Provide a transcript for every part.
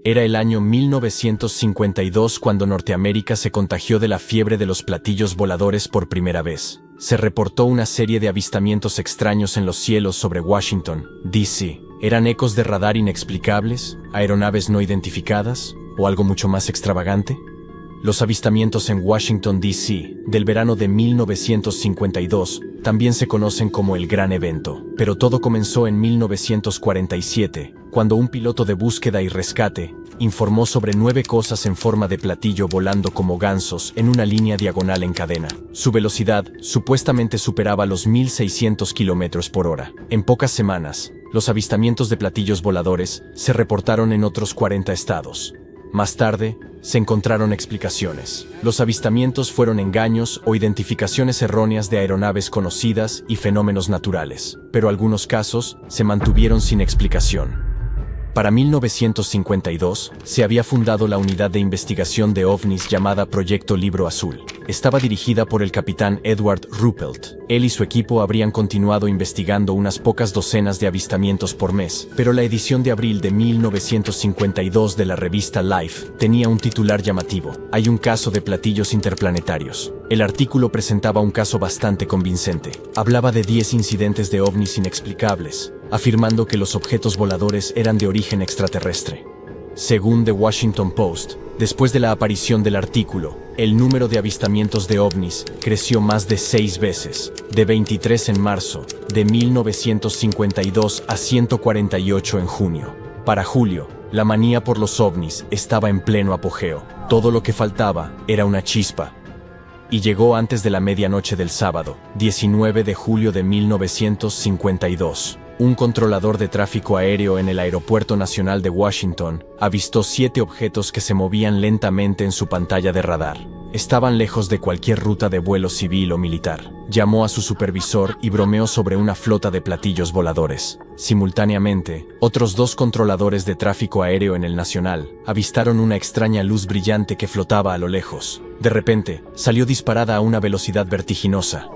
Era el año 1952 cuando Norteamérica se contagió de la fiebre de los platillos voladores por primera vez. Se reportó una serie de avistamientos extraños en los cielos sobre Washington, D.C. ¿Eran ecos de radar inexplicables, aeronaves no identificadas, o algo mucho más extravagante? Los avistamientos en Washington, D.C., del verano de 1952, también se conocen como el Gran Evento. Pero todo comenzó en 1947, cuando un piloto de búsqueda y rescate informó sobre 9 cosas en forma de platillo volando como gansos en una línea diagonal en cadena. Su velocidad supuestamente superaba los 1.600 km por hora. En pocas semanas, los avistamientos de platillos voladores se reportaron en otros 40 estados. Más tarde, se encontraron explicaciones. Los avistamientos fueron engaños o identificaciones erróneas de aeronaves conocidas y fenómenos naturales, pero algunos casos se mantuvieron sin explicación. Para 1952, se había fundado la unidad de investigación de ovnis llamada Proyecto Libro Azul. Estaba dirigida por el capitán Edward Ruppelt. Él y su equipo habrían continuado investigando unas pocas docenas de avistamientos por mes, pero la edición de abril de 1952 de la revista Life tenía un titular llamativo: Hay un caso de platillos interplanetarios. El artículo presentaba un caso bastante convincente. Hablaba de 10 incidentes de ovnis inexplicables, afirmando que los objetos voladores eran de origen extraterrestre. Según The Washington Post, después de la aparición del artículo, el número de avistamientos de ovnis creció más de 6 veces, de 23 en marzo de 1952 a 148 en junio. Para julio, la manía por los ovnis estaba en pleno apogeo. Todo lo que faltaba era una chispa. Y llegó antes de la medianoche del sábado, 19 de julio de 1952. Un controlador de tráfico aéreo en el Aeropuerto Nacional de Washington avistó 7 objetos que se movían lentamente en su pantalla de radar. Estaban lejos de cualquier ruta de vuelo civil o militar. Llamó a su supervisor y bromeó sobre una flota de platillos voladores. Simultáneamente, otros 2 controladores de tráfico aéreo en el Nacional avistaron una extraña luz brillante que flotaba a lo lejos. De repente, salió disparada a una velocidad vertiginosa.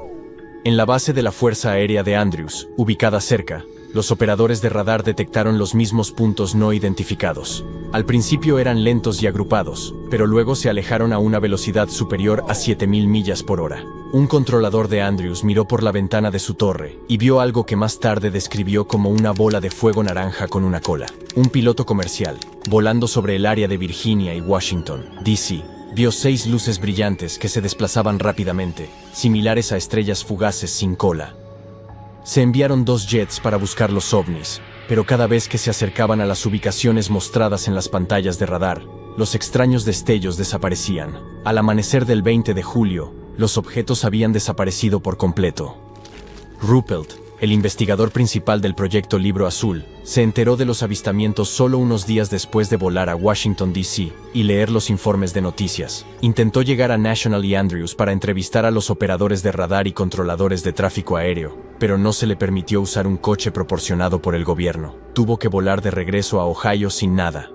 En la base de la Fuerza Aérea de Andrews, ubicada cerca, los operadores de radar detectaron los mismos puntos no identificados. Al principio eran lentos y agrupados, pero luego se alejaron a una velocidad superior a 7.000 millas por hora. Un controlador de Andrews miró por la ventana de su torre y vio algo que más tarde describió como una bola de fuego naranja con una cola. Un piloto comercial, volando sobre el área de Virginia y Washington, D.C., vio 6 luces brillantes que se desplazaban rápidamente, similares a estrellas fugaces sin cola. Se enviaron 2 jets para buscar los ovnis, pero cada vez que se acercaban a las ubicaciones mostradas en las pantallas de radar, los extraños destellos desaparecían. Al amanecer del 20 de julio, los objetos habían desaparecido por completo. Ruppelt, el investigador principal del Proyecto Libro Azul, se enteró de los avistamientos solo unos días después de volar a Washington, D.C. y leer los informes de noticias. Intentó llegar a National y Andrews para entrevistar a los operadores de radar y controladores de tráfico aéreo, pero no se le permitió usar un coche proporcionado por el gobierno. Tuvo que volar de regreso a Ohio sin nada.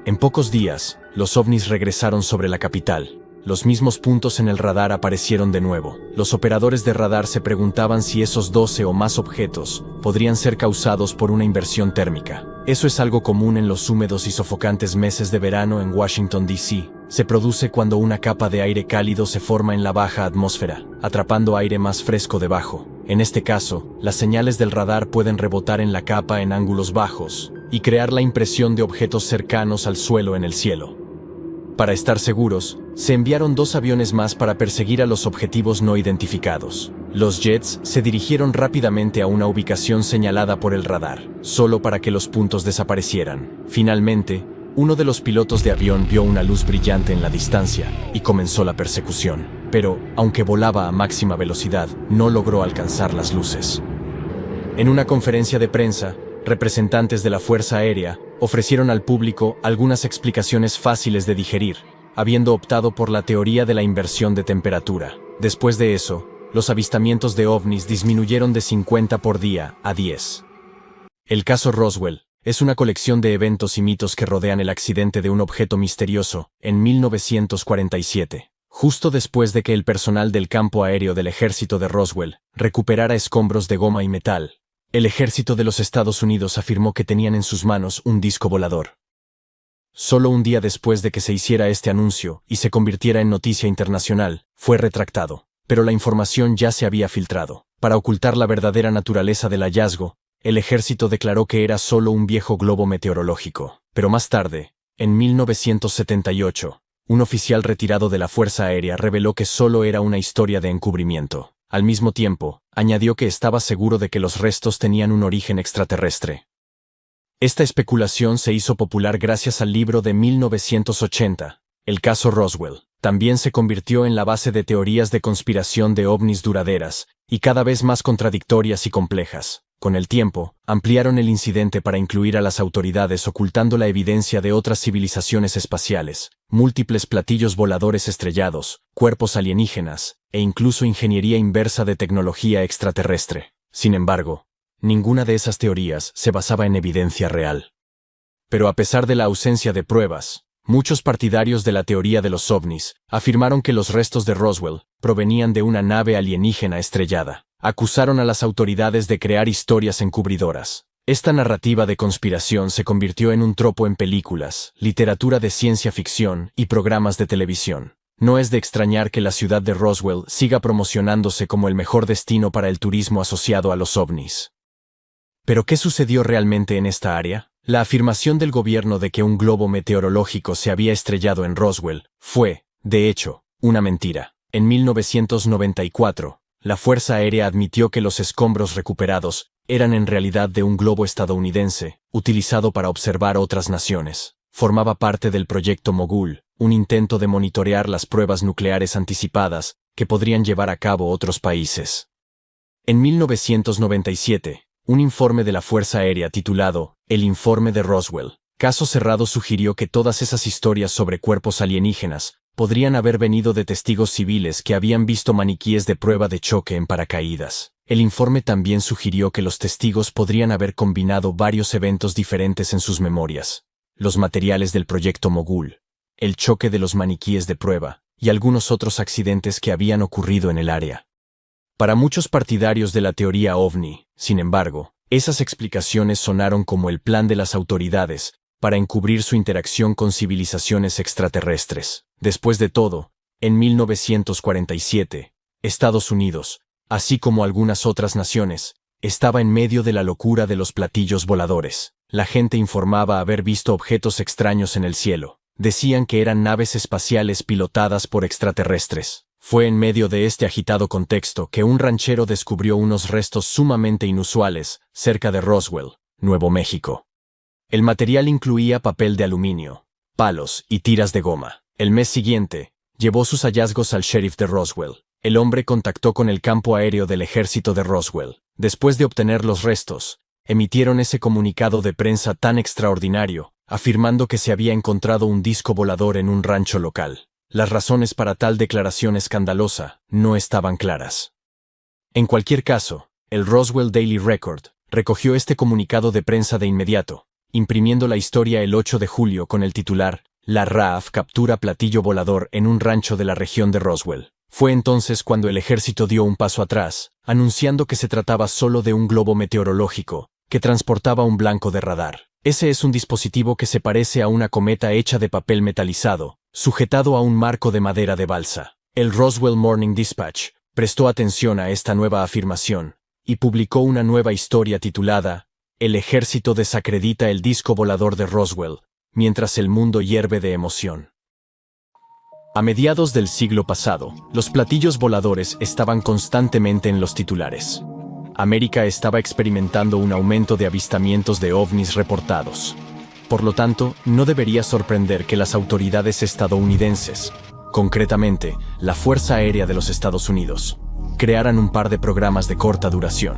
En pocos días, los ovnis regresaron sobre la capital. Los mismos puntos en el radar aparecieron de nuevo. Los operadores de radar se preguntaban si esos 12 o más objetos podrían ser causados por una inversión térmica. Eso es algo común en los húmedos y sofocantes meses de verano en Washington, D.C. Se produce cuando una capa de aire cálido se forma en la baja atmósfera, atrapando aire más fresco debajo. En este caso, las señales del radar pueden rebotar en la capa en ángulos bajos y crear la impresión de objetos cercanos al suelo en el cielo. Para estar seguros, se enviaron 2 aviones más para perseguir a los objetivos no identificados. Los jets se dirigieron rápidamente a una ubicación señalada por el radar, solo para que los puntos desaparecieran. Finalmente, uno de los pilotos de avión vio una luz brillante en la distancia y comenzó la persecución. Pero, aunque volaba a máxima velocidad, no logró alcanzar las luces. En una conferencia de prensa, representantes de la Fuerza Aérea ofrecieron al público algunas explicaciones fáciles de digerir, habiendo optado por la teoría de la inversión de temperatura. Después de eso, los avistamientos de ovnis disminuyeron de 50 por día a 10. El caso Roswell es una colección de eventos y mitos que rodean el accidente de un objeto misterioso en 1947, justo después de que el personal del campo aéreo del ejército de Roswell recuperara escombros de goma y metal. El ejército de los Estados Unidos afirmó que tenían en sus manos un disco volador. Solo un día después de que se hiciera este anuncio y se convirtiera en noticia internacional, fue retractado. Pero la información ya se había filtrado. Para ocultar la verdadera naturaleza del hallazgo, el ejército declaró que era solo un viejo globo meteorológico. Pero más tarde, en 1978, un oficial retirado de la Fuerza Aérea reveló que solo era una historia de encubrimiento. Al mismo tiempo, añadió que estaba seguro de que los restos tenían un origen extraterrestre. Esta especulación se hizo popular gracias al libro de 1980, El caso Roswell. También se convirtió en la base de teorías de conspiración de ovnis duraderas, y cada vez más contradictorias y complejas. Con el tiempo, ampliaron el incidente para incluir a las autoridades ocultando la evidencia de otras civilizaciones espaciales, múltiples platillos voladores estrellados, cuerpos alienígenas, e incluso ingeniería inversa de tecnología extraterrestre. Sin embargo, ninguna de esas teorías se basaba en evidencia real. Pero a pesar de la ausencia de pruebas, muchos partidarios de la teoría de los ovnis afirmaron que los restos de Roswell provenían de una nave alienígena estrellada. Acusaron a las autoridades de crear historias encubridoras. Esta narrativa de conspiración se convirtió en un tropo en películas, literatura de ciencia ficción y programas de televisión. No es de extrañar que la ciudad de Roswell siga promocionándose como el mejor destino para el turismo asociado a los ovnis. ¿Pero qué sucedió realmente en esta área? La afirmación del gobierno de que un globo meteorológico se había estrellado en Roswell fue, de hecho, una mentira. En 1994, la Fuerza Aérea admitió que los escombros recuperados eran en realidad de un globo estadounidense, utilizado para observar otras naciones. Formaba parte del proyecto Mogul, un intento de monitorear las pruebas nucleares anticipadas que podrían llevar a cabo otros países. En 1997, un informe de la Fuerza Aérea titulado El informe de Roswell, caso cerrado sugirió que todas esas historias sobre cuerpos alienígenas podrían haber venido de testigos civiles que habían visto maniquíes de prueba de choque en paracaídas. El informe también sugirió que los testigos podrían haber combinado varios eventos diferentes en sus memorias: los materiales del proyecto Mogul, el choque de los maniquíes de prueba, y algunos otros accidentes que habían ocurrido en el área. Para muchos partidarios de la teoría ovni, sin embargo, esas explicaciones sonaron como el plan de las autoridades para encubrir su interacción con civilizaciones extraterrestres. Después de todo, en 1947, Estados Unidos, así como algunas otras naciones, estaba en medio de la locura de los platillos voladores. La gente informaba haber visto objetos extraños en el cielo. Decían que eran naves espaciales pilotadas por extraterrestres. Fue en medio de este agitado contexto que un ranchero descubrió unos restos sumamente inusuales cerca de Roswell, Nuevo México. El material incluía papel de aluminio, palos y tiras de goma. El mes siguiente, llevó sus hallazgos al sheriff de Roswell. El hombre contactó con el campo aéreo del ejército de Roswell. Después de obtener los restos, emitieron ese comunicado de prensa tan extraordinario, afirmando que se había encontrado un disco volador en un rancho local. Las razones para tal declaración escandalosa no estaban claras. En cualquier caso, el Roswell Daily Record recogió este comunicado de prensa de inmediato, imprimiendo la historia el 8 de julio con el titular La RAF captura platillo volador en un rancho de la región de Roswell. Fue entonces cuando el ejército dio un paso atrás, anunciando que se trataba solo de un globo meteorológico que transportaba un blanco de radar. Ese es un dispositivo que se parece a una cometa hecha de papel metalizado, sujetado a un marco de madera de balsa. El Roswell Morning Dispatch prestó atención a esta nueva afirmación y publicó una nueva historia titulada El ejército desacredita el disco volador de Roswell, mientras el mundo hierve de emoción. A mediados del siglo pasado, los platillos voladores estaban constantemente en los titulares. América estaba experimentando un aumento de avistamientos de ovnis reportados. Por lo tanto, no debería sorprender que las autoridades estadounidenses, concretamente la Fuerza Aérea de los Estados Unidos, crearan un par de programas de corta duración.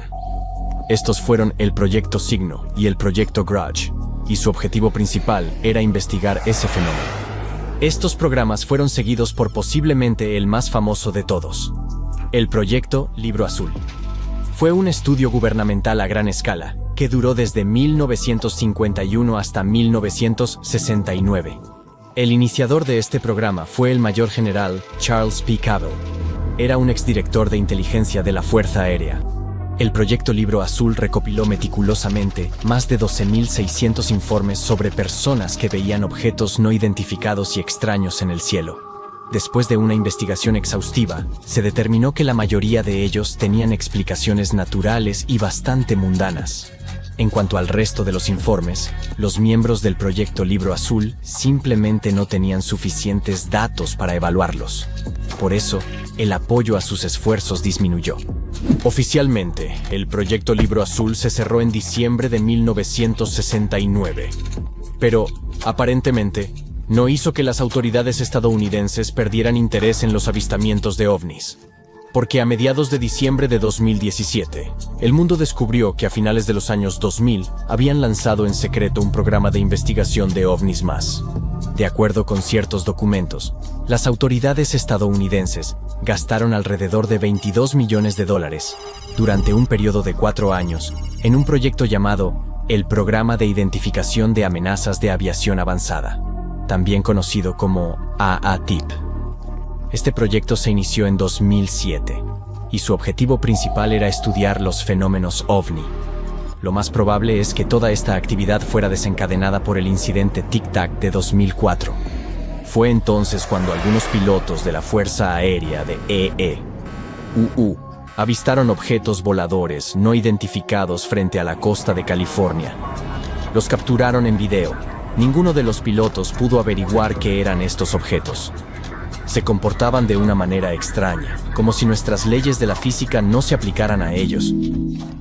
Estos fueron el Proyecto Signo y el Proyecto Grudge, y su objetivo principal era investigar ese fenómeno. Estos programas fueron seguidos por posiblemente el más famoso de todos, el Proyecto Libro Azul. Fue un estudio gubernamental a gran escala, que duró desde 1951 hasta 1969. El iniciador de este programa fue el mayor general Charles P. Cabell. Era un exdirector de inteligencia de la Fuerza Aérea. El proyecto Libro Azul recopiló meticulosamente más de 12.600 informes sobre personas que veían objetos no identificados y extraños en el cielo. Después de una investigación exhaustiva, se determinó que la mayoría de ellos tenían explicaciones naturales y bastante mundanas. En cuanto al resto de los informes, los miembros del proyecto Libro Azul simplemente no tenían suficientes datos para evaluarlos. Por eso, el apoyo a sus esfuerzos disminuyó. Oficialmente, el proyecto Libro Azul se cerró en diciembre de 1969. Pero, aparentemente, no hizo que las autoridades estadounidenses perdieran interés en los avistamientos de ovnis. Porque a mediados de diciembre de 2017, el mundo descubrió que a finales de los años 2000 habían lanzado en secreto un programa de investigación de ovnis más. De acuerdo con ciertos documentos, las autoridades estadounidenses gastaron alrededor de $22 millones durante un periodo de 4 años en un proyecto llamado el Programa de Identificación de Amenazas de Aviación Avanzada, también conocido como AATIP. Este proyecto se inició en 2007 y su objetivo principal era estudiar los fenómenos OVNI. Lo más probable es que toda esta actividad fuera desencadenada por el incidente Tic Tac de 2004. Fue entonces cuando algunos pilotos de la Fuerza Aérea de EEUU avistaron objetos voladores no identificados frente a la costa de California. Los capturaron en video. Ninguno de los pilotos pudo averiguar qué eran estos objetos. Se comportaban de una manera extraña, como si nuestras leyes de la física no se aplicaran a ellos.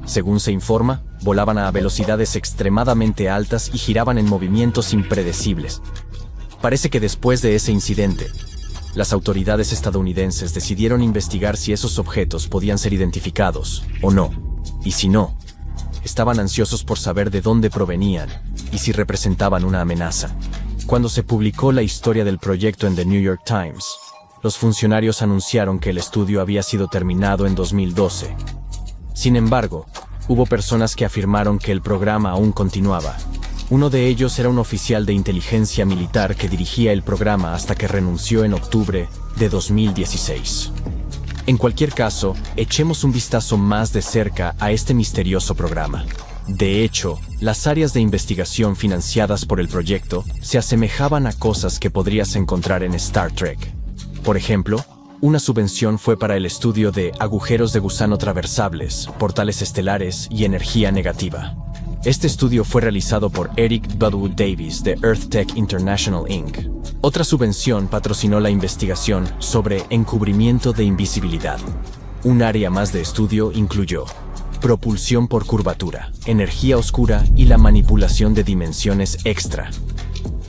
Según se informa, volaban a velocidades extremadamente altas y giraban en movimientos impredecibles. Parece que después de ese incidente, las autoridades estadounidenses decidieron investigar si esos objetos podían ser identificados o no. Y si no, estaban ansiosos por saber de dónde provenían y si representaban una amenaza. Cuando se publicó la historia del proyecto en The New York Times, los funcionarios anunciaron que el estudio había sido terminado en 2012. Sin embargo, hubo personas que afirmaron que el programa aún continuaba. Uno de ellos era un oficial de inteligencia militar que dirigía el programa hasta que renunció en octubre de 2016. En cualquier caso, echemos un vistazo más de cerca a este misterioso programa. De hecho, las áreas de investigación financiadas por el proyecto se asemejaban a cosas que podrías encontrar en Star Trek. Por ejemplo, una subvención fue para el estudio de agujeros de gusano traversables, portales estelares y energía negativa. Este estudio fue realizado por Eric Budwood Davis de EarthTech International Inc. Otra subvención patrocinó la investigación sobre encubrimiento de invisibilidad. Un área más de estudio incluyó propulsión por curvatura, energía oscura y la manipulación de dimensiones extra.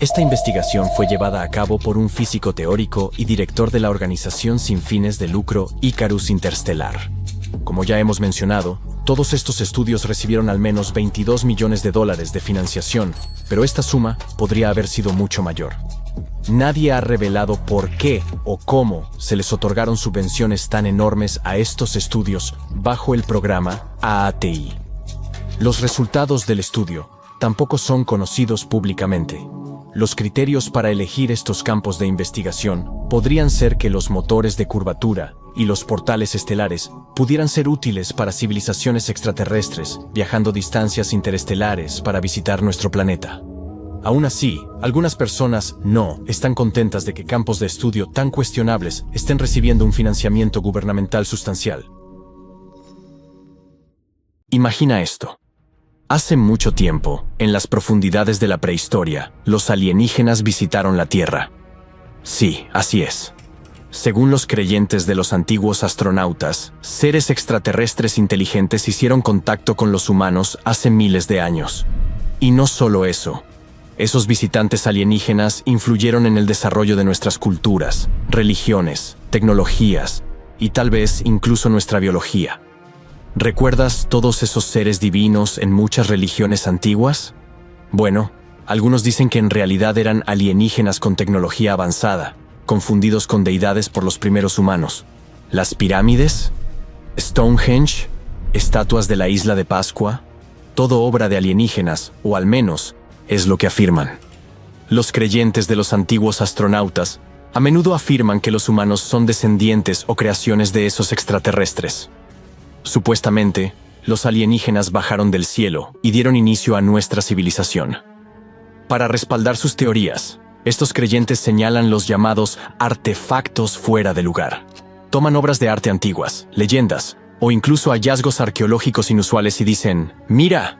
Esta investigación fue llevada a cabo por un físico teórico y director de la organización sin fines de lucro Icarus Interstellar. Como ya hemos mencionado, todos estos estudios recibieron al menos $22 millones de financiación, pero esta suma podría haber sido mucho mayor. Nadie ha revelado por qué o cómo se les otorgaron subvenciones tan enormes a estos estudios bajo el programa AATI. Los resultados del estudio tampoco son conocidos públicamente. Los criterios para elegir estos campos de investigación podrían ser que los motores de curvatura y los portales estelares pudieran ser útiles para civilizaciones extraterrestres viajando distancias interestelares para visitar nuestro planeta. Aún así, algunas personas no están contentas de que campos de estudio tan cuestionables estén recibiendo un financiamiento gubernamental sustancial. Imagina esto. Hace mucho tiempo, en las profundidades de la prehistoria, los alienígenas visitaron la Tierra. Sí, así es. Según los creyentes de los antiguos astronautas, seres extraterrestres inteligentes hicieron contacto con los humanos hace miles de años. Y no solo eso. Esos visitantes alienígenas influyeron en el desarrollo de nuestras culturas, religiones, tecnologías y tal vez incluso nuestra biología. ¿Recuerdas todos esos seres divinos en muchas religiones antiguas? Bueno, algunos dicen que en realidad eran alienígenas con tecnología avanzada, confundidos con deidades por los primeros humanos. ¿Las pirámides? ¿Stonehenge? ¿Estatuas de la isla de Pascua? Todo obra de alienígenas, o al menos, es lo que afirman. Los creyentes de los antiguos astronautas a menudo afirman que los humanos son descendientes o creaciones de esos extraterrestres. Supuestamente, los alienígenas bajaron del cielo y dieron inicio a nuestra civilización. Para respaldar sus teorías, estos creyentes señalan los llamados artefactos fuera de lugar. Toman obras de arte antiguas, leyendas o incluso hallazgos arqueológicos inusuales y dicen, «Mira,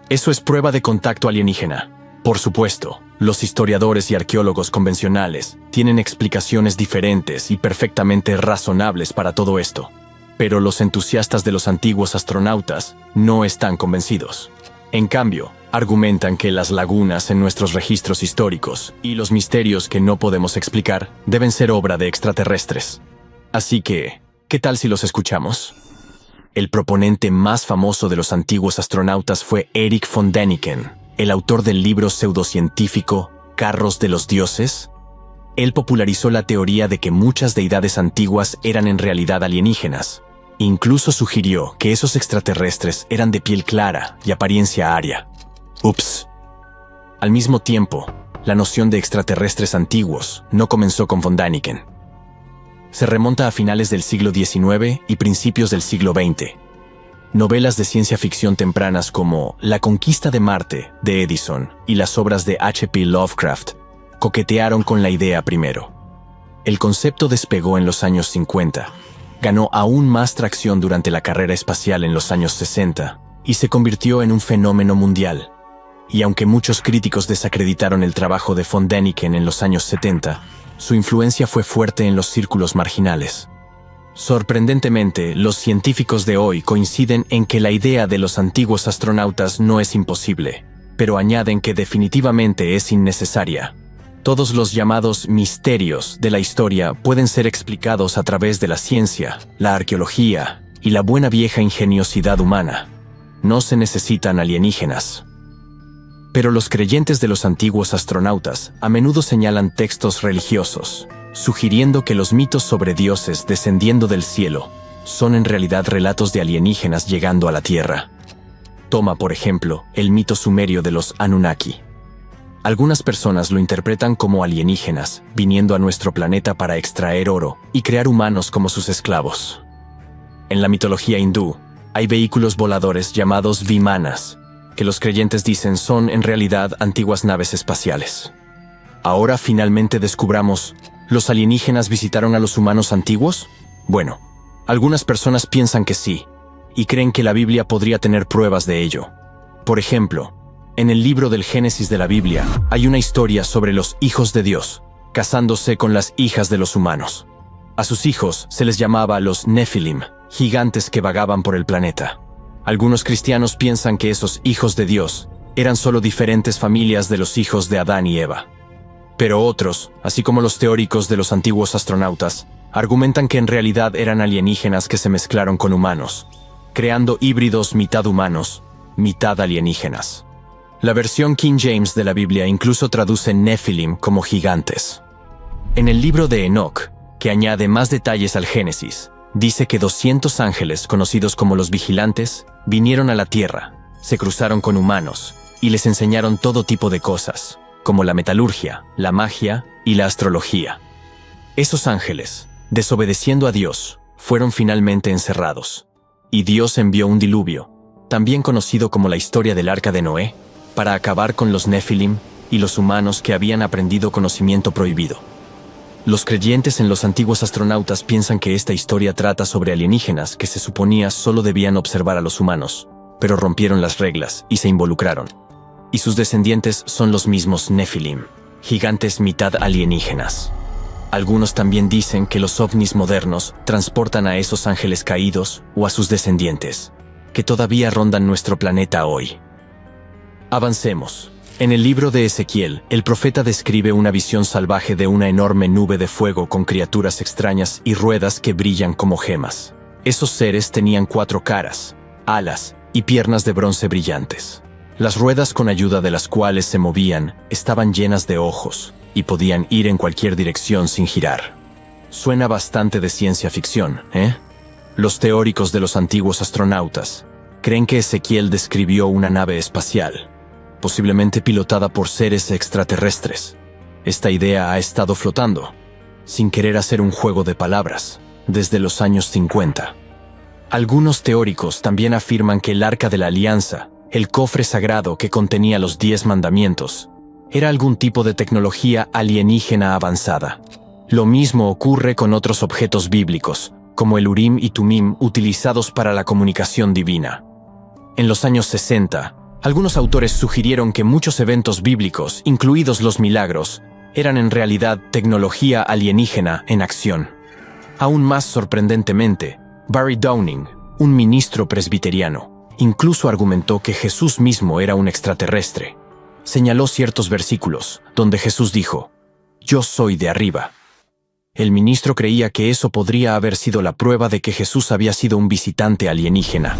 eso es prueba de contacto alienígena». Por supuesto, los historiadores y arqueólogos convencionales tienen explicaciones diferentes y perfectamente razonables para todo esto, pero los entusiastas de los antiguos astronautas no están convencidos. En cambio, argumentan que las lagunas en nuestros registros históricos y los misterios que no podemos explicar deben ser obra de extraterrestres. Así que, ¿qué tal si los escuchamos? El proponente más famoso de los antiguos astronautas fue Erich von Däniken, el autor del libro pseudocientífico Carros de los Dioses. Él popularizó la teoría de que muchas deidades antiguas eran en realidad alienígenas. Incluso sugirió que esos extraterrestres eran de piel clara y apariencia aria. Ups. Al mismo tiempo, la noción de extraterrestres antiguos no comenzó con von Däniken. Se remonta a finales del siglo XIX y principios del siglo XX. Novelas de ciencia ficción tempranas como La conquista de Marte, de Edison, y las obras de H.P. Lovecraft coquetearon con la idea primero. El concepto despegó en los años 50, ganó aún más tracción durante la carrera espacial en los años 60 y se convirtió en un fenómeno mundial. Y aunque muchos críticos desacreditaron el trabajo de von Däniken en los años 70, su influencia fue fuerte en los círculos marginales. Sorprendentemente, los científicos de hoy coinciden en que la idea de los antiguos astronautas no es imposible, pero añaden que definitivamente es innecesaria. Todos los llamados misterios de la historia pueden ser explicados a través de la ciencia, la arqueología y la buena vieja ingeniosidad humana. No se necesitan alienígenas. Pero los creyentes de los antiguos astronautas a menudo señalan textos religiosos, sugiriendo que los mitos sobre dioses descendiendo del cielo son en realidad relatos de alienígenas llegando a la Tierra. Toma, por ejemplo, el mito sumerio de los Anunnaki. Algunas personas lo interpretan como alienígenas, viniendo a nuestro planeta para extraer oro y crear humanos como sus esclavos. En la mitología hindú, hay vehículos voladores llamados vimanas, que los creyentes dicen son en realidad antiguas naves espaciales. Ahora finalmente descubramos, ¿los alienígenas visitaron a los humanos antiguos? Bueno, algunas personas piensan que sí, y creen que la Biblia podría tener pruebas de ello. Por ejemplo, en el libro del Génesis de la Biblia hay una historia sobre los hijos de Dios, casándose con las hijas de los humanos. A sus hijos se les llamaba los Nefilim, gigantes que vagaban por el planeta. Algunos cristianos piensan que esos hijos de Dios eran solo diferentes familias de los hijos de Adán y Eva. Pero otros, así como los teóricos de los antiguos astronautas, argumentan que en realidad eran alienígenas que se mezclaron con humanos, creando híbridos mitad humanos, mitad alienígenas. La versión King James de la Biblia incluso traduce Nefilim como gigantes. En el libro de Enoch, que añade más detalles al Génesis, dice que 200 ángeles, conocidos como los vigilantes, vinieron a la Tierra, se cruzaron con humanos y les enseñaron todo tipo de cosas, como la metalurgia, la magia y la astrología. Esos ángeles, desobedeciendo a Dios, fueron finalmente encerrados, y Dios envió un diluvio, también conocido como la historia del Arca de Noé, para acabar con los Nefilim y los humanos que habían aprendido conocimiento prohibido. Los creyentes en los antiguos astronautas piensan que esta historia trata sobre alienígenas que se suponía solo debían observar a los humanos, pero rompieron las reglas y se involucraron. Y sus descendientes son los mismos Nefilim, gigantes mitad alienígenas. Algunos también dicen que los ovnis modernos transportan a esos ángeles caídos o a sus descendientes, que todavía rondan nuestro planeta hoy. Avancemos. En el libro de Ezequiel, el profeta describe una visión salvaje de una enorme nube de fuego con criaturas extrañas y ruedas que brillan como gemas. Esos seres tenían 4 caras, alas y piernas de bronce brillantes. Las ruedas con ayuda de las cuales se movían estaban llenas de ojos y podían ir en cualquier dirección sin girar. Suena bastante de ciencia ficción, ¿eh? Los teóricos de los antiguos astronautas creen que Ezequiel describió una nave espacial, posiblemente pilotada por seres extraterrestres. Esta idea ha estado flotando, sin querer hacer un juego de palabras, desde los años 50. Algunos teóricos también afirman que el Arca de la Alianza, el cofre sagrado que contenía los 10 mandamientos, era algún tipo de tecnología alienígena avanzada. Lo mismo ocurre con otros objetos bíblicos, como el Urim y Tumim utilizados para la comunicación divina. En los años 60, algunos autores sugirieron que muchos eventos bíblicos, incluidos los milagros, eran en realidad tecnología alienígena en acción. Aún más sorprendentemente, Barry Downing, un ministro presbiteriano, incluso argumentó que Jesús mismo era un extraterrestre. Señaló ciertos versículos, donde Jesús dijo, «Yo soy de arriba». El ministro creía que eso podría haber sido la prueba de que Jesús había sido un visitante alienígena.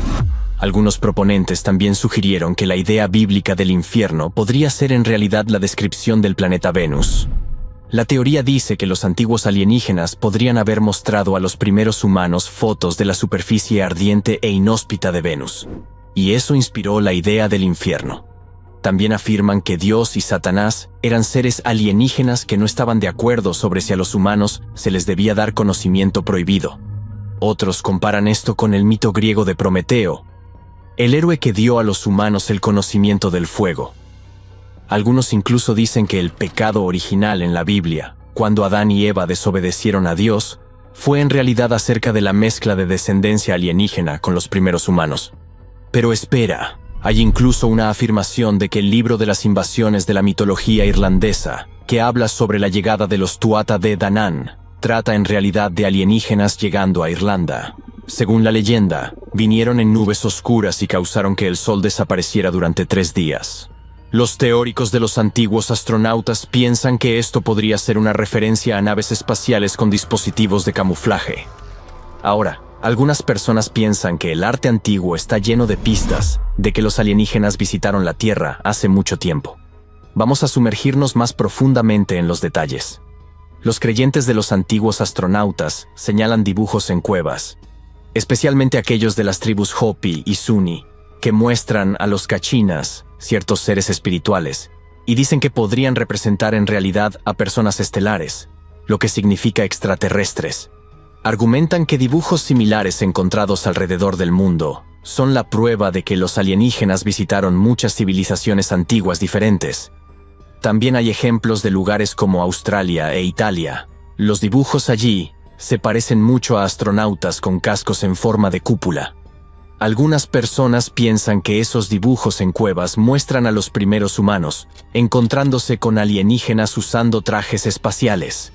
Algunos proponentes también sugirieron que la idea bíblica del infierno podría ser en realidad la descripción del planeta Venus. La teoría dice que los antiguos alienígenas podrían haber mostrado a los primeros humanos fotos de la superficie ardiente e inhóspita de Venus, y eso inspiró la idea del infierno. También afirman que Dios y Satanás eran seres alienígenas que no estaban de acuerdo sobre si a los humanos se les debía dar conocimiento prohibido. Otros comparan esto con el mito griego de Prometeo, el héroe que dio a los humanos el conocimiento del fuego. Algunos incluso dicen que el pecado original en la Biblia, cuando Adán y Eva desobedecieron a Dios, fue en realidad acerca de la mezcla de descendencia alienígena con los primeros humanos. Pero espera, hay incluso una afirmación de que el libro de las invasiones de la mitología irlandesa, que habla sobre la llegada de los Tuatha Dé Danann, trata en realidad de alienígenas llegando a Irlanda. Según la leyenda, vinieron en nubes oscuras y causaron que el sol desapareciera durante 3 días. Los teóricos de los antiguos astronautas piensan que esto podría ser una referencia a naves espaciales con dispositivos de camuflaje. Ahora, algunas personas piensan que el arte antiguo está lleno de pistas de que los alienígenas visitaron la Tierra hace mucho tiempo. Vamos a sumergirnos más profundamente en los detalles. Los creyentes de los antiguos astronautas señalan dibujos en cuevas, especialmente aquellos de las tribus Hopi y Zuni, que muestran a los Kachinas, ciertos seres espirituales, y dicen que podrían representar en realidad a personas estelares, lo que significa extraterrestres. Argumentan que dibujos similares encontrados alrededor del mundo son la prueba de que los alienígenas visitaron muchas civilizaciones antiguas diferentes. También hay ejemplos de lugares como Australia e Italia. Los dibujos allí se parecen mucho a astronautas con cascos en forma de cúpula. Algunas personas piensan que esos dibujos en cuevas muestran a los primeros humanos, encontrándose con alienígenas usando trajes espaciales.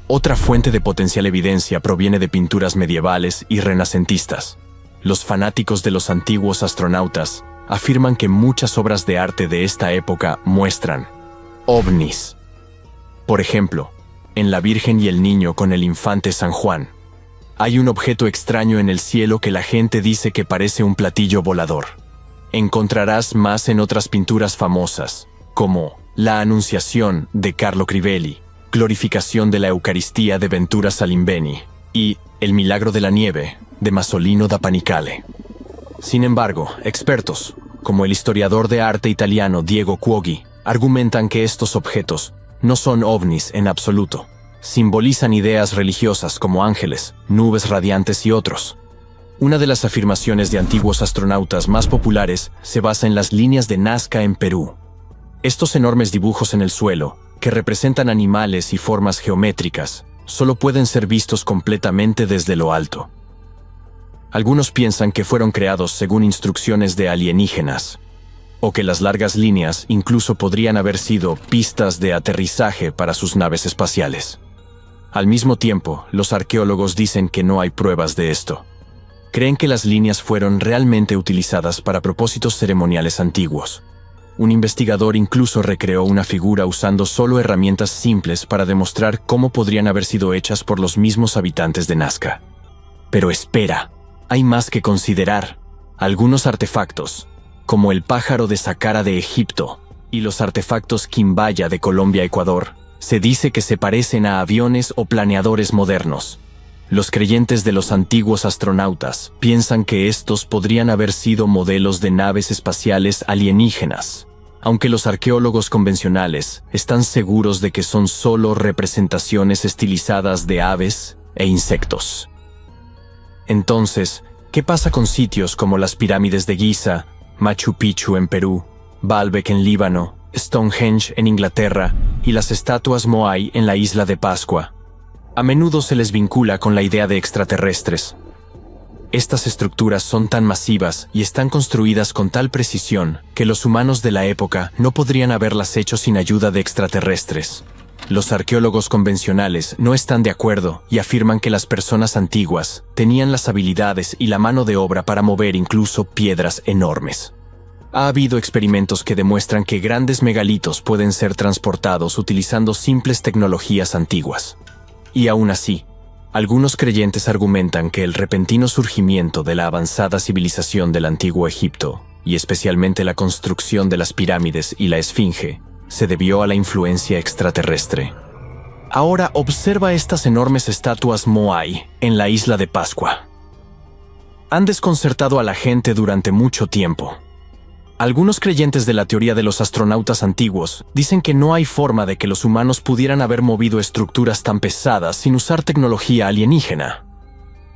Otra fuente de potencial evidencia proviene de pinturas medievales y renacentistas. Los fanáticos de los antiguos astronautas afirman que muchas obras de arte de esta época muestran ovnis. Por ejemplo, en La Virgen y el Niño con el infante San Juan, hay un objeto extraño en el cielo que la gente dice que parece un platillo volador. Encontrarás más en otras pinturas famosas, como La Anunciación de Carlo Crivelli, Glorificación de la Eucaristía de Ventura Salimbeni y El Milagro de la Nieve de Masolino da Panicale. Sin embargo, expertos, como el historiador de arte italiano Diego Cuoghi, argumentan que estos objetos no son ovnis en absoluto. Simbolizan ideas religiosas como ángeles, nubes radiantes y otros. Una de las afirmaciones de antiguos astronautas más populares se basa en las líneas de Nazca en Perú. Estos enormes dibujos en el suelo, que representan animales y formas geométricas, solo pueden ser vistos completamente desde lo alto. Algunos piensan que fueron creados según instrucciones de alienígenas, o que las largas líneas incluso podrían haber sido pistas de aterrizaje para sus naves espaciales. Al mismo tiempo, los arqueólogos dicen que no hay pruebas de esto. Creen que las líneas fueron realmente utilizadas para propósitos ceremoniales antiguos. Un investigador incluso recreó una figura usando solo herramientas simples para demostrar cómo podrían haber sido hechas por los mismos habitantes de Nazca. Pero espera, hay más que considerar. Algunos artefactos, como el pájaro de Saqqara de Egipto y los artefactos Quimbaya de Colombia-Ecuador, se dice que se parecen a aviones o planeadores modernos. Los creyentes de los antiguos astronautas piensan que estos podrían haber sido modelos de naves espaciales alienígenas, aunque los arqueólogos convencionales están seguros de que son solo representaciones estilizadas de aves e insectos. Entonces, ¿Qué pasa con sitios como las pirámides de Giza, Machu Picchu en Perú, Baalbek en Líbano, Stonehenge en Inglaterra y las estatuas Moai en la isla de Pascua? A menudo se les vincula con la idea de extraterrestres. Estas estructuras son tan masivas y están construidas con tal precisión que los humanos de la época no podrían haberlas hecho sin ayuda de extraterrestres. Los arqueólogos convencionales no están de acuerdo y afirman que las personas antiguas tenían las habilidades y la mano de obra para mover incluso piedras enormes. Ha habido experimentos que demuestran que grandes megalitos pueden ser transportados utilizando simples tecnologías antiguas. Y aún así, algunos creyentes argumentan que el repentino surgimiento de la avanzada civilización del antiguo Egipto, y especialmente la construcción de las pirámides y la Esfinge, se debió a la influencia extraterrestre. Ahora observa estas enormes estatuas Moai en la isla de Pascua. Han desconcertado a la gente durante mucho tiempo. Algunos creyentes de la teoría de los astronautas antiguos dicen que no hay forma de que los humanos pudieran haber movido estructuras tan pesadas sin usar tecnología alienígena.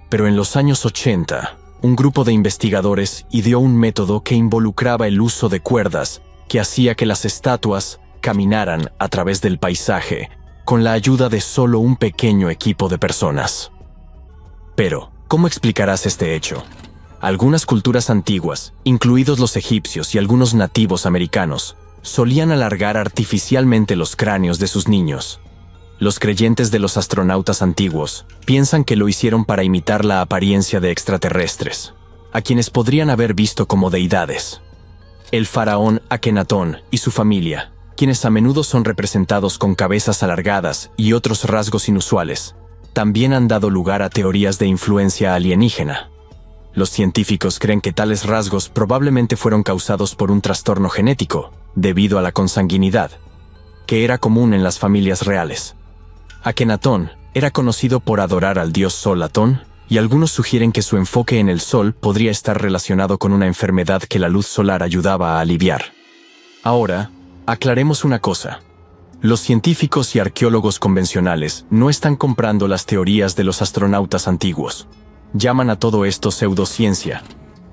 Pero en los años 80, un grupo de investigadores ideó un método que involucraba el uso de cuerdas que hacía que las estatuas caminaran a través del paisaje con la ayuda de solo un pequeño equipo de personas. Pero, ¿cómo explicarás este hecho? Algunas culturas antiguas, incluidos los egipcios y algunos nativos americanos, solían alargar artificialmente los cráneos de sus niños. Los creyentes de los astronautas antiguos piensan que lo hicieron para imitar la apariencia de extraterrestres, a quienes podrían haber visto como deidades. El faraón Akenatón y su familia, quienes a menudo son representados con cabezas alargadas y otros rasgos inusuales, también han dado lugar a teorías de influencia alienígena. Los científicos creen que tales rasgos probablemente fueron causados por un trastorno genético, debido a la consanguinidad, que era común en las familias reales. Akenatón era conocido por adorar al dios Sol Atón, y algunos sugieren que su enfoque en el Sol podría estar relacionado con una enfermedad que la luz solar ayudaba a aliviar. Ahora, aclaremos una cosa. Los científicos y arqueólogos convencionales no están comprando las teorías de los astronautas antiguos. Llaman a todo esto pseudociencia,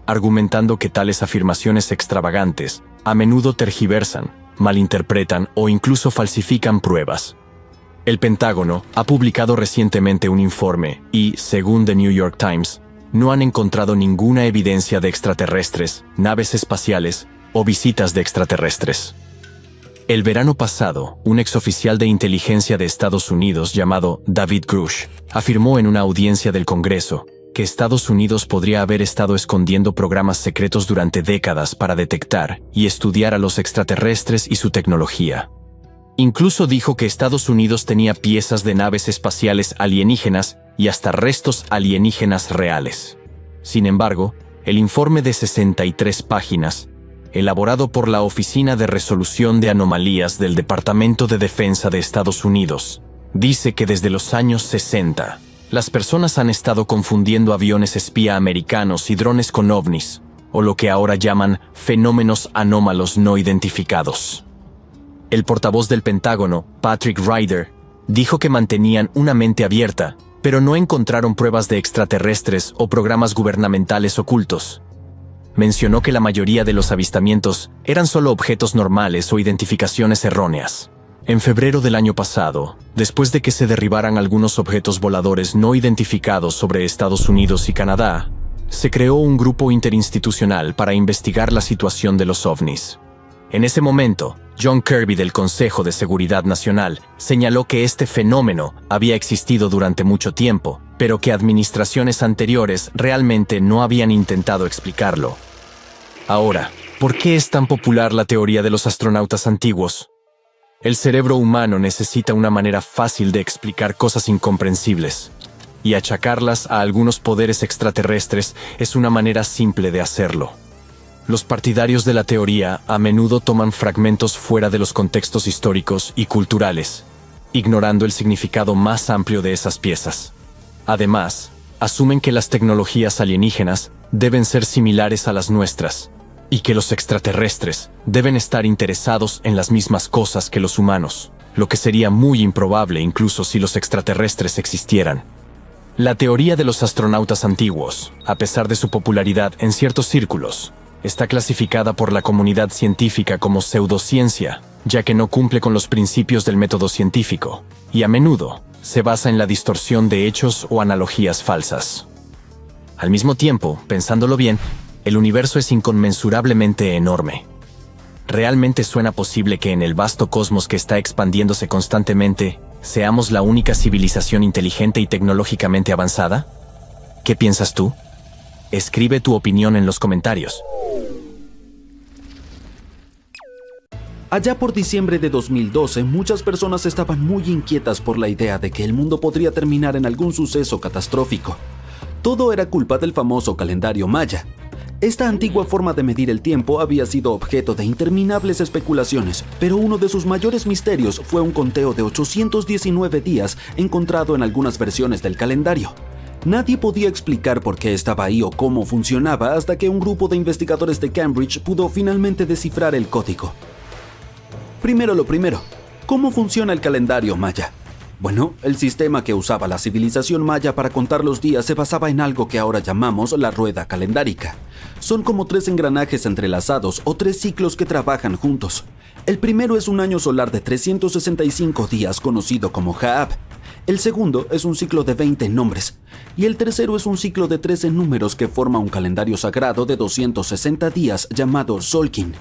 argumentando que tales afirmaciones extravagantes a menudo tergiversan, malinterpretan o incluso falsifican pruebas. El Pentágono ha publicado recientemente un informe y, según The New York Times, no han encontrado ninguna evidencia de extraterrestres, naves espaciales o visitas de extraterrestres. El verano pasado, un exoficial de inteligencia de Estados Unidos llamado David Grush afirmó en una audiencia del Congreso que Estados Unidos podría haber estado escondiendo programas secretos durante décadas para detectar y estudiar a los extraterrestres y su tecnología. Incluso dijo que Estados Unidos tenía piezas de naves espaciales alienígenas y hasta restos alienígenas reales. Sin embargo, el informe de 63 páginas, elaborado por la Oficina de Resolución de Anomalías del Departamento de Defensa de Estados Unidos, dice que desde los años 60, las personas han estado confundiendo aviones espía americanos y drones con ovnis, o lo que ahora llaman fenómenos anómalos no identificados. El portavoz del Pentágono, Patrick Ryder, dijo que mantenían una mente abierta, pero no encontraron pruebas de extraterrestres o programas gubernamentales ocultos. Mencionó que la mayoría de los avistamientos eran solo objetos normales o identificaciones erróneas. En febrero del año pasado, después de que se derribaran algunos objetos voladores no identificados sobre Estados Unidos y Canadá, se creó un grupo interinstitucional para investigar la situación de los ovnis. En ese momento, John Kirby del Consejo de Seguridad Nacional señaló que este fenómeno había existido durante mucho tiempo, pero que administraciones anteriores realmente no habían intentado explicarlo. Ahora, ¿por qué es tan popular la teoría de los astronautas antiguos? El cerebro humano necesita una manera fácil de explicar cosas incomprensibles, y achacarlas a algunos poderes extraterrestres es una manera simple de hacerlo. Los partidarios de la teoría a menudo toman fragmentos fuera de los contextos históricos y culturales, ignorando el significado más amplio de esas piezas. Además, asumen que las tecnologías alienígenas deben ser similares a las nuestras, y que los extraterrestres deben estar interesados en las mismas cosas que los humanos, lo que sería muy improbable incluso si los extraterrestres existieran. La teoría de los astronautas antiguos, a pesar de su popularidad en ciertos círculos, está clasificada por la comunidad científica como pseudociencia, ya que no cumple con los principios del método científico, y a menudo se basa en la distorsión de hechos o analogías falsas. Al mismo tiempo, pensándolo bien, el universo es inconmensurablemente enorme. ¿Realmente suena posible que en el vasto cosmos que está expandiéndose constantemente, seamos la única civilización inteligente y tecnológicamente avanzada? ¿Qué piensas tú? Escribe tu opinión en los comentarios. Allá por diciembre de 2012, muchas personas estaban muy inquietas por la idea de que el mundo podría terminar en algún suceso catastrófico. Todo era culpa del famoso calendario maya. Esta antigua forma de medir el tiempo había sido objeto de interminables especulaciones, pero uno de sus mayores misterios fue un conteo de 819 días encontrado en algunas versiones del calendario. Nadie podía explicar por qué estaba ahí o cómo funcionaba hasta que un grupo de investigadores de Cambridge pudo finalmente descifrar el código. Primero lo primero, ¿cómo funciona el calendario maya? Bueno, el sistema que usaba la civilización maya para contar los días se basaba en algo que ahora llamamos la rueda calendárica. Son como 3 engranajes entrelazados o 3 ciclos que trabajan juntos. El primero es un año solar de 365 días conocido como Haab. El segundo es un ciclo de 20 nombres. Y el tercero es un ciclo de 13 números que forma un calendario sagrado de 260 días llamado Solkin.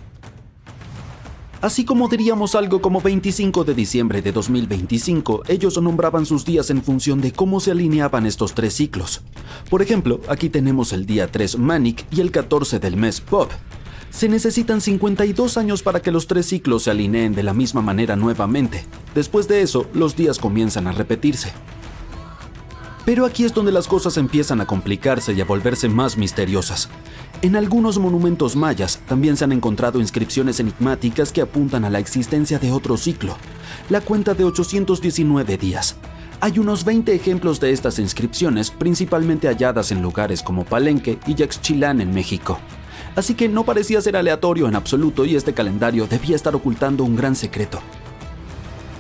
Así como diríamos algo como 25 de diciembre de 2025, ellos nombraban sus días en función de cómo se alineaban estos 3 ciclos. Por ejemplo, aquí tenemos el día 3 Manik y el 14 del mes Bob. Se necesitan 52 años para que los 3 ciclos se alineen de la misma manera nuevamente. Después de eso, los días comienzan a repetirse. Pero aquí es donde las cosas empiezan a complicarse y a volverse más misteriosas. En algunos monumentos mayas también se han encontrado inscripciones enigmáticas que apuntan a la existencia de otro ciclo, la cuenta de 819 días. Hay unos 20 ejemplos de estas inscripciones, principalmente halladas en lugares como Palenque y Yaxchilán en México. Así que no parecía ser aleatorio en absoluto y este calendario debía estar ocultando un gran secreto.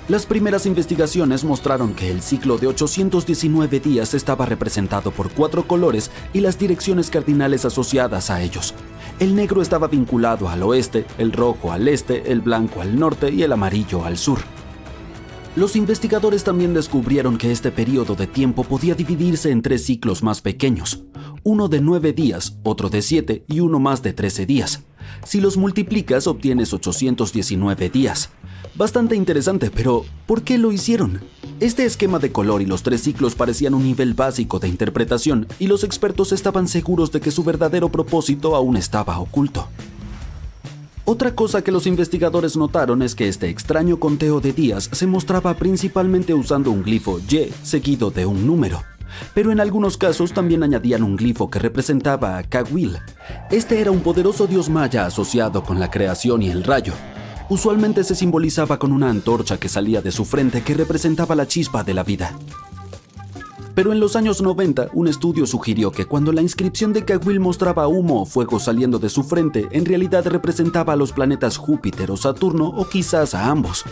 Las primeras investigaciones mostraron que el ciclo de 819 días estaba representado por 4 colores y las direcciones cardinales asociadas a ellos. El negro estaba vinculado al oeste, el rojo al este, el blanco al norte y el amarillo al sur. Los investigadores también descubrieron que este periodo de tiempo podía dividirse en 3 ciclos más pequeños, uno de 9 días, otro de 7 y uno más de 13 días. Si los multiplicas obtienes 819 días. Bastante interesante, pero ¿por qué lo hicieron? Este esquema de color y los 3 ciclos parecían un nivel básico de interpretación y los expertos estaban seguros de que su verdadero propósito aún estaba oculto. Otra cosa que los investigadores notaron es que este extraño conteo de días se mostraba principalmente usando un glifo Y seguido de un número. Pero en algunos casos también añadían un glifo que representaba a Kawil. Este era un poderoso dios maya asociado con la creación y el rayo. Usualmente se simbolizaba con una antorcha que salía de su frente que representaba la chispa de la vida. Pero en los años 90, un estudio sugirió que cuando la inscripción de Kawil mostraba humo o fuego saliendo de su frente, en realidad representaba a los planetas Júpiter o Saturno o quizás a ambos.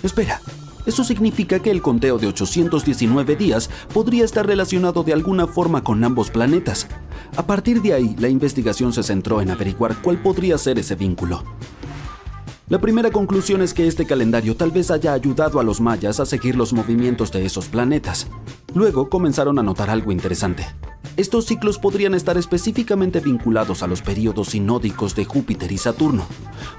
Espera, ¿eso significa que el conteo de 819 días podría estar relacionado de alguna forma con ambos planetas? A partir de ahí, la investigación se centró en averiguar cuál podría ser ese vínculo. La primera conclusión es que este calendario tal vez haya ayudado a los mayas a seguir los movimientos de esos planetas. Luego comenzaron a notar algo interesante. Estos ciclos podrían estar específicamente vinculados a los períodos sinódicos de Júpiter y Saturno.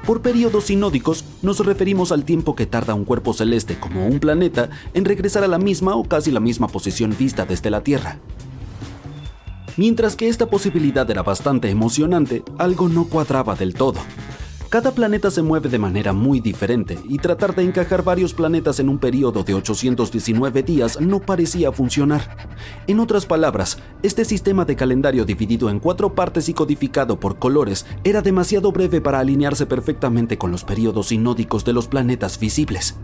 Por períodos sinódicos nos referimos al tiempo que tarda un cuerpo celeste como un planeta en regresar a la misma o casi la misma posición vista desde la Tierra. Mientras que esta posibilidad era bastante emocionante, algo no cuadraba del todo. Cada planeta se mueve de manera muy diferente y tratar de encajar varios planetas en un periodo de 819 días no parecía funcionar. En otras palabras, este sistema de calendario dividido en 4 partes y codificado por colores era demasiado breve para alinearse perfectamente con los periodos sinódicos de los planetas visibles.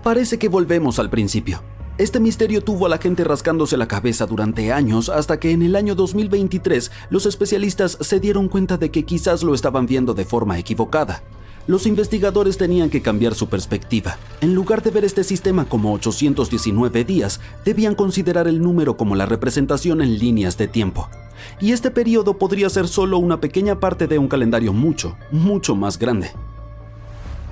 Parece que volvemos al principio. Este misterio tuvo a la gente rascándose la cabeza durante años hasta que en el año 2023 los especialistas se dieron cuenta de que quizás lo estaban viendo de forma equivocada. Los investigadores tenían que cambiar su perspectiva. En lugar de ver este sistema como 819 días, debían considerar el número como la representación en líneas de tiempo. Y este periodo podría ser solo una pequeña parte de un calendario mucho más grande.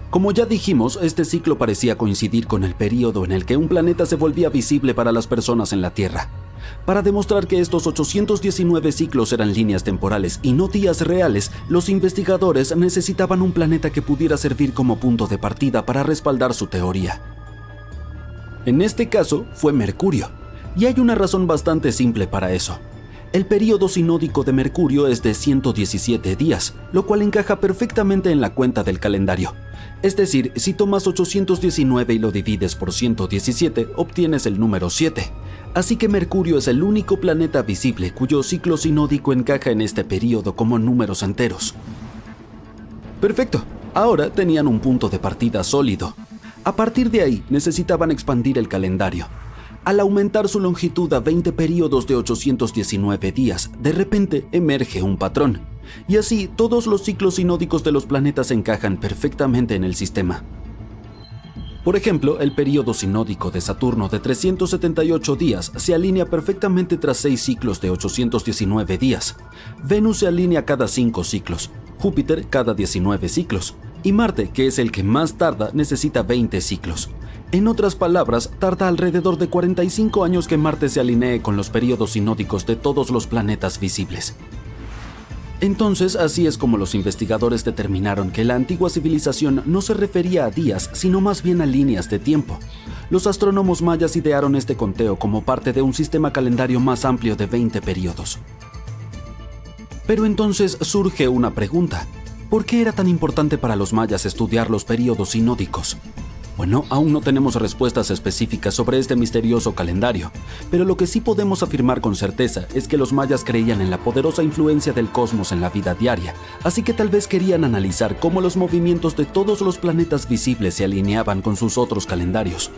Como ya dijimos, este ciclo parecía coincidir con el periodo en el que un planeta se volvía visible para las personas en la Tierra. Para demostrar que estos 819 ciclos eran líneas temporales y no días reales, los investigadores necesitaban un planeta que pudiera servir como punto de partida para respaldar su teoría. En este caso, fue Mercurio, y hay una razón bastante simple para eso. El período sinódico de Mercurio es de 117 días, lo cual encaja perfectamente en la cuenta del calendario. Es decir, si tomas 819 y lo divides por 117, obtienes el número 7. Así que Mercurio es el único planeta visible cuyo ciclo sinódico encaja en este período como números enteros. Perfecto, ahora tenían un punto de partida sólido. A partir de ahí, necesitaban expandir el calendario. Al aumentar su longitud a 20 periodos de 819 días, de repente emerge un patrón. Y así, todos los ciclos sinódicos de los planetas encajan perfectamente en el sistema. Por ejemplo, el período sinódico de Saturno de 378 días se alinea perfectamente tras 6 ciclos de 819 días. Venus se alinea cada 5 ciclos, Júpiter cada 19 ciclos, y Marte, que es el que más tarda, necesita 20 ciclos. En otras palabras, tarda alrededor de 45 años que Marte se alinee con los períodos sinódicos de todos los planetas visibles. Entonces, así es como los investigadores determinaron que la antigua civilización no se refería a días, sino más bien a líneas de tiempo. Los astrónomos mayas idearon este conteo como parte de un sistema calendario más amplio de 20 periodos. Pero entonces surge una pregunta. ¿Por qué era tan importante para los mayas estudiar los períodos sinódicos? Bueno, aún no tenemos respuestas específicas sobre este misterioso calendario, pero lo que sí podemos afirmar con certeza es que los mayas creían en la poderosa influencia del cosmos en la vida diaria, así que tal vez querían analizar cómo los movimientos de todos los planetas visibles se alineaban con sus otros calendarios.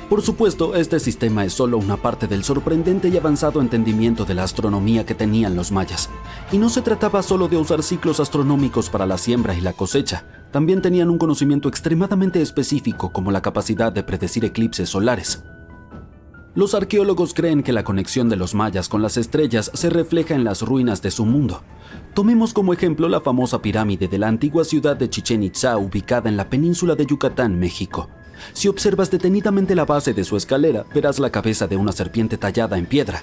Por supuesto, este sistema es solo una parte del sorprendente y avanzado entendimiento de la astronomía que tenían los mayas. Y no se trataba solo de usar ciclos astronómicos para la siembra y la cosecha, también tenían un conocimiento extremadamente específico como la capacidad de predecir eclipses solares. Los arqueólogos creen que la conexión de los mayas con las estrellas se refleja en las ruinas de su mundo. Tomemos como ejemplo la famosa pirámide de la antigua ciudad de Chichén Itzá ubicada en la península de Yucatán, México. Si observas detenidamente la base de su escalera, verás la cabeza de una serpiente tallada en piedra.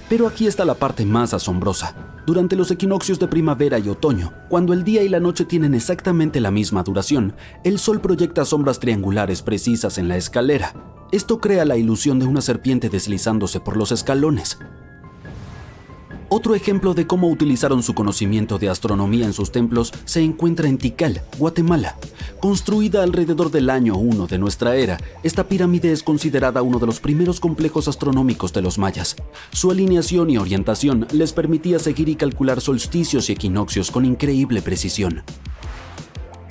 Pero aquí está la parte más asombrosa. Durante los equinoccios de primavera y otoño, cuando el día y la noche tienen exactamente la misma duración, el sol proyecta sombras triangulares precisas en la escalera. Esto crea la ilusión de una serpiente deslizándose por los escalones. Otro ejemplo de cómo utilizaron su conocimiento de astronomía en sus templos se encuentra en Tikal, Guatemala. Construida alrededor del año 1 de nuestra era, esta pirámide es considerada uno de los primeros complejos astronómicos de los mayas. Su alineación y orientación les permitía seguir y calcular solsticios y equinoccios con increíble precisión.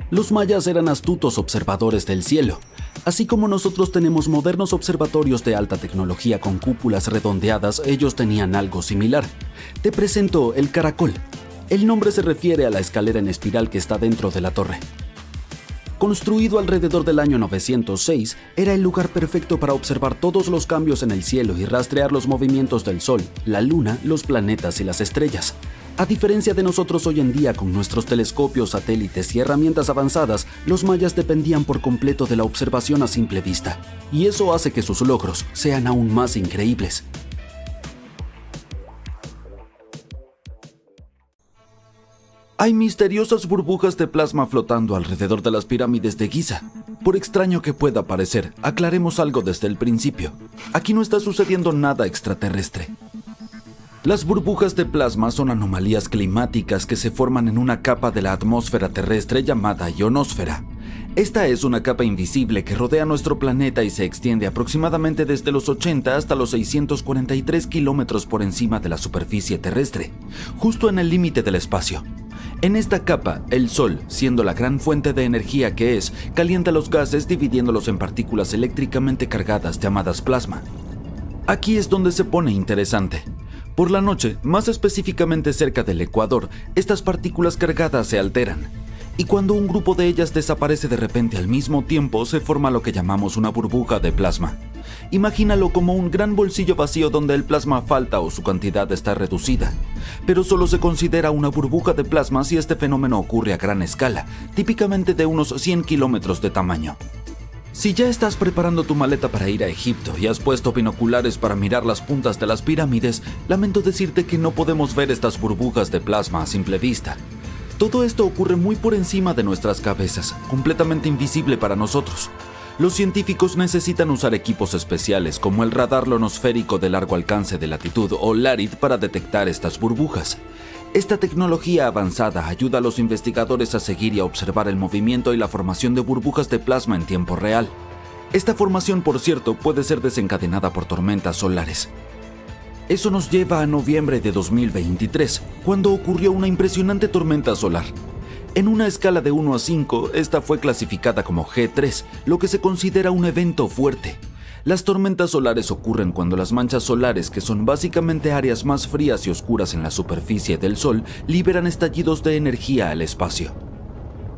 Los mayas eran astutos observadores del cielo. Así como nosotros tenemos modernos observatorios de alta tecnología con cúpulas redondeadas, ellos tenían algo similar. Te presento el caracol. El nombre se refiere a la escalera en espiral que está dentro de la torre. Construido alrededor del año 906, era el lugar perfecto para observar todos los cambios en el cielo y rastrear los movimientos del Sol, la Luna, los planetas y las estrellas. A diferencia de nosotros hoy en día con nuestros telescopios, satélites y herramientas avanzadas, los mayas dependían por completo de la observación a simple vista, y eso hace que sus logros sean aún más increíbles. Hay misteriosas burbujas de plasma flotando alrededor de las pirámides de Giza. Por extraño que pueda parecer, aclaremos algo desde el principio. Aquí no está sucediendo nada extraterrestre. Las burbujas de plasma son anomalías climáticas que se forman en una capa de la atmósfera terrestre llamada ionosfera. Esta es una capa invisible que rodea nuestro planeta y se extiende aproximadamente desde los 80 hasta los 643 kilómetros por encima de la superficie terrestre, justo en el límite del espacio. En esta capa, el Sol, siendo la gran fuente de energía que es, calienta los gases dividiéndolos en partículas eléctricamente cargadas llamadas plasma. Aquí es donde se pone interesante. Por la noche, más específicamente cerca del ecuador, estas partículas cargadas se alteran. Y cuando un grupo de ellas desaparece de repente al mismo tiempo, se forma lo que llamamos una burbuja de plasma. Imagínalo como un gran bolsillo vacío donde el plasma falta o su cantidad está reducida. Pero solo se considera una burbuja de plasma si este fenómeno ocurre a gran escala, típicamente de unos 100 kilómetros de tamaño. Si ya estás preparando tu maleta para ir a Egipto y has puesto binoculares para mirar las puntas de las pirámides, lamento decirte que no podemos ver estas burbujas de plasma a simple vista. Todo esto ocurre muy por encima de nuestras cabezas, completamente invisible para nosotros. Los científicos necesitan usar equipos especiales como el radar ionosférico de largo alcance de latitud o LARIT para detectar estas burbujas. Esta tecnología avanzada ayuda a los investigadores a seguir y a observar el movimiento y la formación de burbujas de plasma en tiempo real. Esta formación, por cierto, puede ser desencadenada por tormentas solares. Eso nos lleva a noviembre de 2023, cuando ocurrió una impresionante tormenta solar. En una escala de 1 a 5, esta fue clasificada como G3, lo que se considera un evento fuerte. Las tormentas solares ocurren cuando las manchas solares, que son básicamente áreas más frías y oscuras en la superficie del Sol, liberan estallidos de energía al espacio.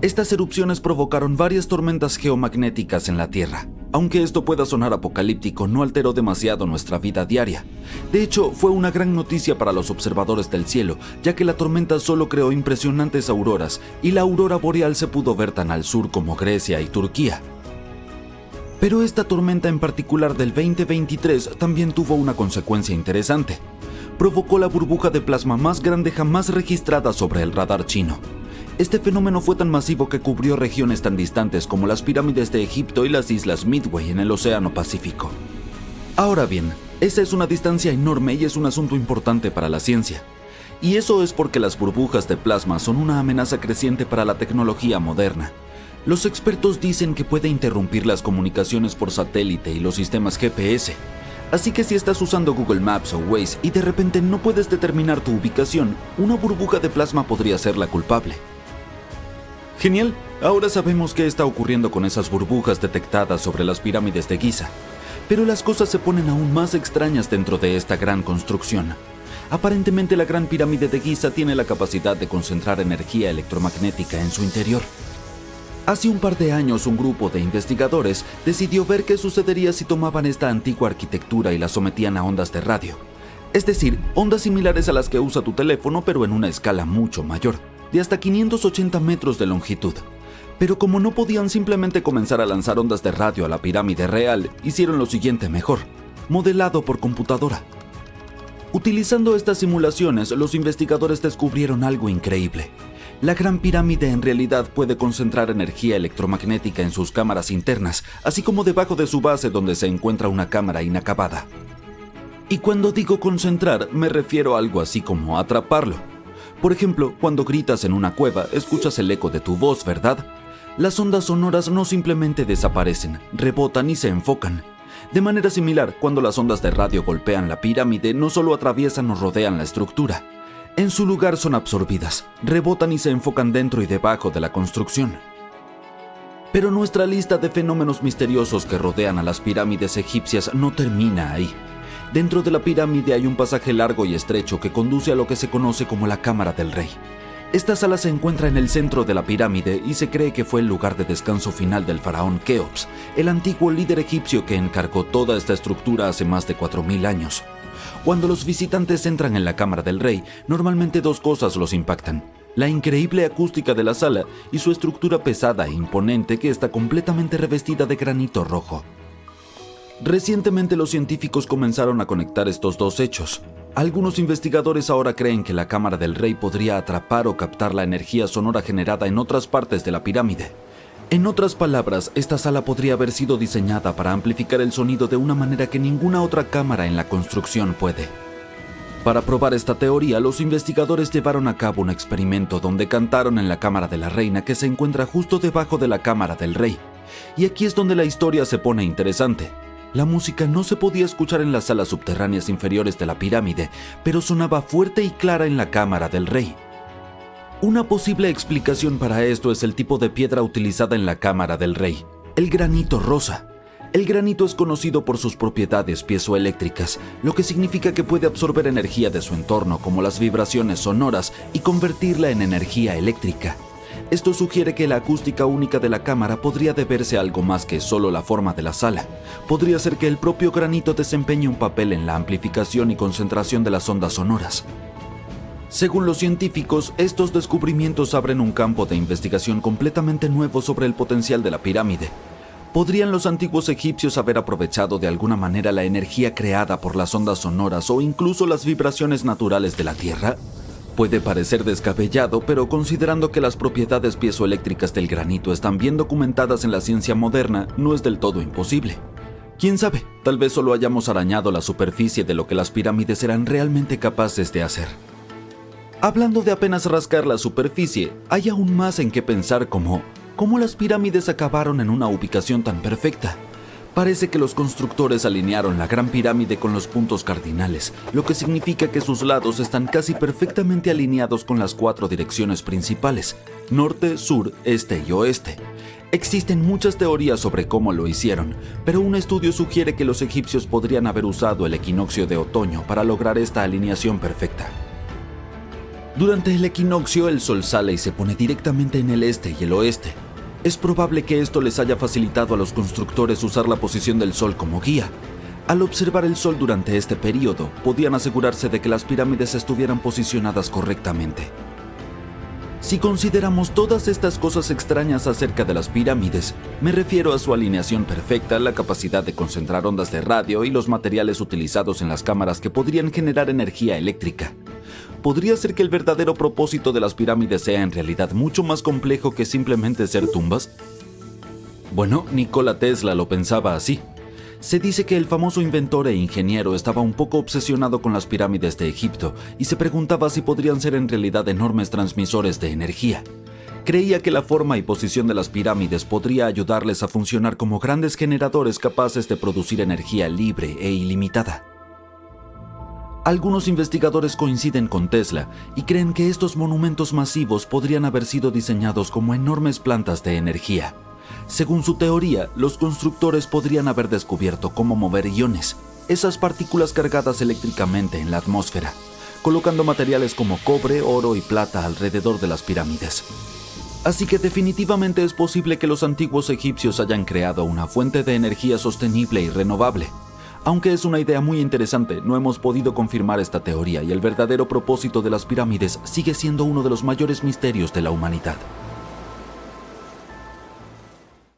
Estas erupciones provocaron varias tormentas geomagnéticas en la Tierra. Aunque esto pueda sonar apocalíptico, no alteró demasiado nuestra vida diaria. De hecho, fue una gran noticia para los observadores del cielo, ya que la tormenta solo creó impresionantes auroras, y la aurora boreal se pudo ver tan al sur como Grecia y Turquía. Pero esta tormenta en particular del 2023 también tuvo una consecuencia interesante. Provocó la burbuja de plasma más grande jamás registrada sobre el radar chino. Este fenómeno fue tan masivo que cubrió regiones tan distantes como las pirámides de Egipto y las islas Midway en el Océano Pacífico. Ahora bien, esa es una distancia enorme y es un asunto importante para la ciencia. Y eso es porque las burbujas de plasma son una amenaza creciente para la tecnología moderna. Los expertos dicen que puede interrumpir las comunicaciones por satélite y los sistemas GPS. Así que si estás usando Google Maps o Waze y de repente no puedes determinar tu ubicación, una burbuja de plasma podría ser la culpable. Genial, ahora sabemos qué está ocurriendo con esas burbujas detectadas sobre las pirámides de Giza. Pero las cosas se ponen aún más extrañas dentro de esta gran construcción. Aparentemente la Gran Pirámide de Giza tiene la capacidad de concentrar energía electromagnética en su interior. Hace un par de años un grupo de investigadores decidió ver qué sucedería si tomaban esta antigua arquitectura y la sometían a ondas de radio. Es decir, ondas similares a las que usa tu teléfono pero en una escala mucho mayor, de hasta 580 metros de longitud. Pero como no podían simplemente comenzar a lanzar ondas de radio a la pirámide real, hicieron lo siguiente mejor: modelado por computadora. Utilizando estas simulaciones, los investigadores descubrieron algo increíble. La Gran Pirámide en realidad puede concentrar energía electromagnética en sus cámaras internas, así como debajo de su base donde se encuentra una cámara inacabada. Y cuando digo concentrar, me refiero a algo así como atraparlo. Por ejemplo, cuando gritas en una cueva, escuchas el eco de tu voz, ¿verdad? Las ondas sonoras no simplemente desaparecen, rebotan y se enfocan. De manera similar, cuando las ondas de radio golpean la pirámide, no solo atraviesan o rodean la estructura. En su lugar son absorbidas, rebotan y se enfocan dentro y debajo de la construcción. Pero nuestra lista de fenómenos misteriosos que rodean a las pirámides egipcias no termina ahí. Dentro de la pirámide hay un pasaje largo y estrecho que conduce a lo que se conoce como la Cámara del Rey. Esta sala se encuentra en el centro de la pirámide y se cree que fue el lugar de descanso final del faraón Keops, el antiguo líder egipcio que encargó toda esta estructura hace más de 4000 años. Cuando los visitantes entran en la Cámara del Rey, normalmente dos cosas los impactan: la increíble acústica de la sala y su estructura pesada e imponente que está completamente revestida de granito rojo. Recientemente los científicos comenzaron a conectar estos dos hechos. Algunos investigadores ahora creen que la Cámara del Rey podría atrapar o captar la energía sonora generada en otras partes de la pirámide. En otras palabras, esta sala podría haber sido diseñada para amplificar el sonido de una manera que ninguna otra cámara en la construcción puede. Para probar esta teoría, los investigadores llevaron a cabo un experimento donde cantaron en la Cámara de la Reina, que se encuentra justo debajo de la Cámara del Rey. Y aquí es donde la historia se pone interesante. La música no se podía escuchar en las salas subterráneas inferiores de la pirámide, pero sonaba fuerte y clara en la Cámara del Rey. Una posible explicación para esto es el tipo de piedra utilizada en la Cámara del Rey: el granito rosa. El granito es conocido por sus propiedades piezoeléctricas, lo que significa que puede absorber energía de su entorno, como las vibraciones sonoras, y convertirla en energía eléctrica. Esto sugiere que la acústica única de la cámara podría deberse a algo más que solo la forma de la sala. Podría ser que el propio granito desempeñe un papel en la amplificación y concentración de las ondas sonoras. Según los científicos, estos descubrimientos abren un campo de investigación completamente nuevo sobre el potencial de la pirámide. ¿Podrían los antiguos egipcios haber aprovechado de alguna manera la energía creada por las ondas sonoras o incluso las vibraciones naturales de la Tierra? Puede parecer descabellado, pero considerando que las propiedades piezoeléctricas del granito están bien documentadas en la ciencia moderna, no es del todo imposible. ¿Quién sabe? Tal vez solo hayamos arañado la superficie de lo que las pirámides eran realmente capaces de hacer. Hablando de apenas rascar la superficie, hay aún más en qué pensar como ¿cómo las pirámides acabaron en una ubicación tan perfecta? Parece que los constructores alinearon la Gran Pirámide con los puntos cardinales, lo que significa que sus lados están casi perfectamente alineados con las 4 direcciones principales: norte, sur, este y oeste. Existen muchas teorías sobre cómo lo hicieron, pero un estudio sugiere que los egipcios podrían haber usado el equinoccio de otoño para lograr esta alineación perfecta. Durante el equinoccio, el sol sale y se pone directamente en el este y el oeste. Es probable que esto les haya facilitado a los constructores usar la posición del sol como guía. Al observar el sol durante este periodo, podían asegurarse de que las pirámides estuvieran posicionadas correctamente. Si consideramos todas estas cosas extrañas acerca de las pirámides, me refiero a su alineación perfecta, la capacidad de concentrar ondas de radio y los materiales utilizados en las cámaras que podrían generar energía eléctrica. ¿Podría ser que el verdadero propósito de las pirámides sea en realidad mucho más complejo que simplemente ser tumbas? Bueno, Nikola Tesla lo pensaba así. Se dice que el famoso inventor e ingeniero estaba un poco obsesionado con las pirámides de Egipto y se preguntaba si podrían ser en realidad enormes transmisores de energía. Creía que la forma y posición de las pirámides podría ayudarles a funcionar como grandes generadores capaces de producir energía libre e ilimitada. Algunos investigadores coinciden con Tesla y creen que estos monumentos masivos podrían haber sido diseñados como enormes plantas de energía. Según su teoría, los constructores podrían haber descubierto cómo mover iones, esas partículas cargadas eléctricamente en la atmósfera, colocando materiales como cobre, oro y plata alrededor de las pirámides. Así que definitivamente es posible que los antiguos egipcios hayan creado una fuente de energía sostenible y renovable. Aunque es una idea muy interesante, no hemos podido confirmar esta teoría y el verdadero propósito de las pirámides sigue siendo uno de los mayores misterios de la humanidad.